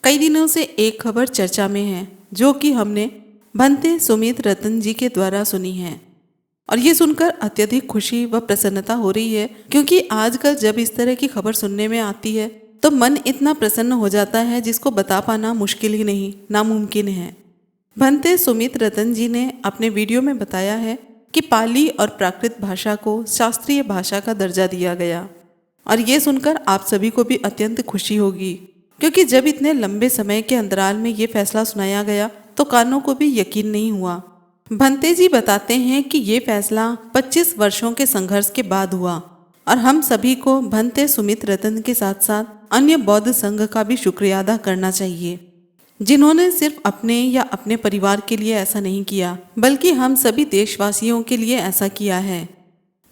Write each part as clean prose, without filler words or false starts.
कई दिनों से एक खबर चर्चा में है जो कि हमने भंते सुमित रतन जी के द्वारा सुनी है। और ये सुनकर अत्यधिक खुशी व प्रसन्नता हो रही है, क्योंकि आजकल जब इस तरह की खबर सुनने में आती है तो मन इतना प्रसन्न हो जाता है जिसको बता पाना मुश्किल ही नहीं, नामुमकिन है। भंते सुमित रतन जी ने अपने वीडियो में बताया है कि पाली और प्राकृत भाषा को शास्त्रीय भाषा का दर्जा दिया गया। और ये सुनकर आप सभी को भी अत्यंत खुशी होगी, क्योंकि जब इतने लंबे समय के अंतराल में ये फैसला सुनाया गया तो कानों को भी यकीन नहीं हुआ। भंते जी बताते हैं कि ये फैसला 25 वर्षों के संघर्ष के बाद हुआ और हम सभी को भंते सुमित रतन के साथ साथ अन्य बौद्ध संघ का भी शुक्रिया अदा करना चाहिए, जिन्होंने सिर्फ अपने या अपने परिवार के लिए ऐसा नहीं किया, बल्कि हम सभी देशवासियों के लिए ऐसा किया है,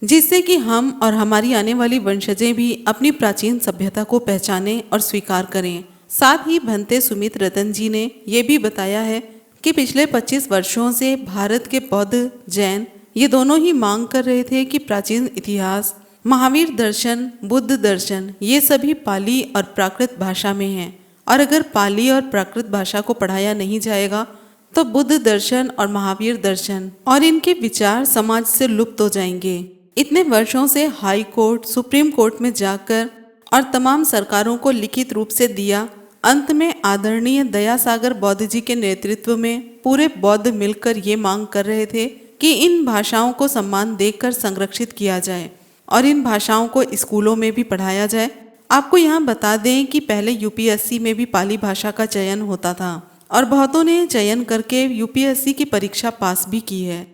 जिससे कि हम और हमारी आने वाली वंशजें भी अपनी प्राचीन सभ्यता को पहचानें और स्वीकार करें। साथ ही भंते सुमित रतन जी ने ये भी बताया है कि पिछले 25 वर्षों से भारत के बौद्ध जैन ये दोनों ही मांग कर रहे थे कि प्राचीन इतिहास, महावीर दर्शन, बुद्ध दर्शन ये सभी पाली और प्राकृत भाषा में हैं, और अगर पाली और प्राकृत भाषा को पढ़ाया नहीं जाएगा तो बुद्ध दर्शन और महावीर दर्शन और इनके विचार समाज से लुप्त हो जाएंगे। इतने वर्षों से हाई कोर्ट, सुप्रीम कोर्ट में जाकर और तमाम सरकारों को लिखित रूप से दिया, अंत में आदरणीय दयासागर बौद्ध जी के नेतृत्व में पूरे बौद्ध मिलकर ये मांग कर रहे थे कि इन भाषाओं को सम्मान देकर संरक्षित किया जाए और इन भाषाओं को स्कूलों में भी पढ़ाया जाए। आपको यहाँ बता दें कि पहले यूपीएससी में भी पाली भाषा का चयन होता था और बहुतों ने चयन करके यूपीएससी की परीक्षा पास भी की है,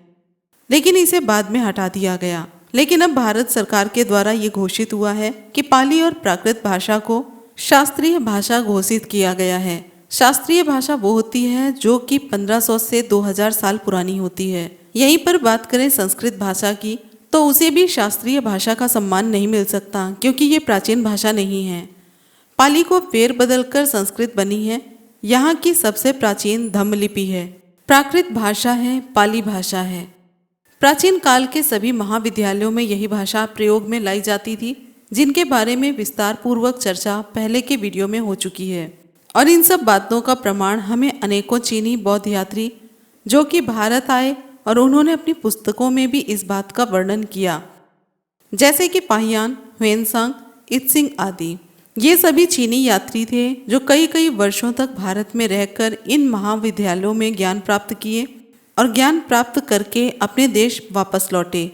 लेकिन इसे बाद में हटा दिया गया। लेकिन अब भारत सरकार के द्वारा ये घोषित हुआ है कि पाली और प्राकृत भाषा को शास्त्रीय भाषा घोषित किया गया है। शास्त्रीय भाषा वो होती है जो कि 1500 से 2000 साल पुरानी होती है। यहीं पर बात करें संस्कृत भाषा की तो उसे भी शास्त्रीय भाषा का सम्मान नहीं मिल सकता, क्योंकि ये प्राचीन भाषा नहीं है। पाली को फेर बदलकर संस्कृत बनी है। यहाँ की सबसे प्राचीन धम्म लिपि है। प्राकृत भाषा है, पाली भाषा है। प्राचीन काल के सभी महाविद्यालयों में यही भाषा प्रयोग में लाई जाती थी, जिनके बारे में विस्तार पूर्वक चर्चा पहले के वीडियो में हो चुकी है। और इन सब बातों का प्रमाण हमें अनेकों चीनी बौद्ध यात्री जो कि भारत आए और उन्होंने अपनी पुस्तकों में भी इस बात का वर्णन किया, जैसे कि पाहियान, ह्वेनसांग, इत्सिंग आदि। ये सभी चीनी यात्री थे जो कई कई वर्षों तक भारत में रहकर इन महाविद्यालयों में ज्ञान प्राप्त किए और ज्ञान प्राप्त करके अपने देश वापस लौटे।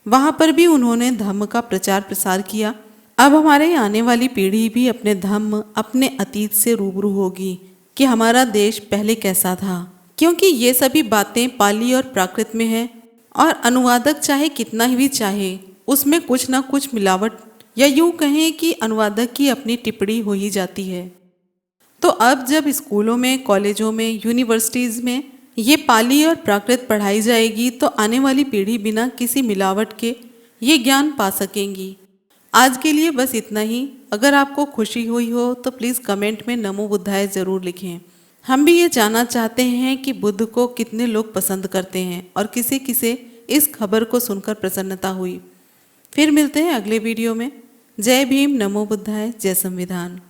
वहाँ पर भी उन्होंने धम्म का प्रचार प्रसार किया। अब हमारे आने वाली पीढ़ी भी अपने धम्म, अपने अतीत से रूबरू होगी कि हमारा देश पहले कैसा था, क्योंकि ये सभी बातें पाली और प्राकृत में है और अनुवादक चाहे कितना ही भी चाहे उसमें कुछ ना कुछ मिलावट या यूँ कहें कि अनुवादक की अपनी टिप्पणी हो ही जाती है। तो अब जब स्कूलों में, कॉलेजों में, यूनिवर्सिटीज़ में ये पाली और प्राकृत पढ़ाई जाएगी तो आने वाली पीढ़ी बिना किसी मिलावट के ये ज्ञान पा सकेंगी। आज के लिए बस इतना ही। अगर आपको खुशी हुई हो तो प्लीज़ कमेंट में नमो बुद्धाय ज़रूर लिखें। हम भी ये जानना चाहते हैं कि बुद्ध को कितने लोग पसंद करते हैं और किसे किसे इस खबर को सुनकर प्रसन्नता हुई। फिर मिलते हैं अगले वीडियो में। जय भीम, नमो बुद्धाय, जय संविधान।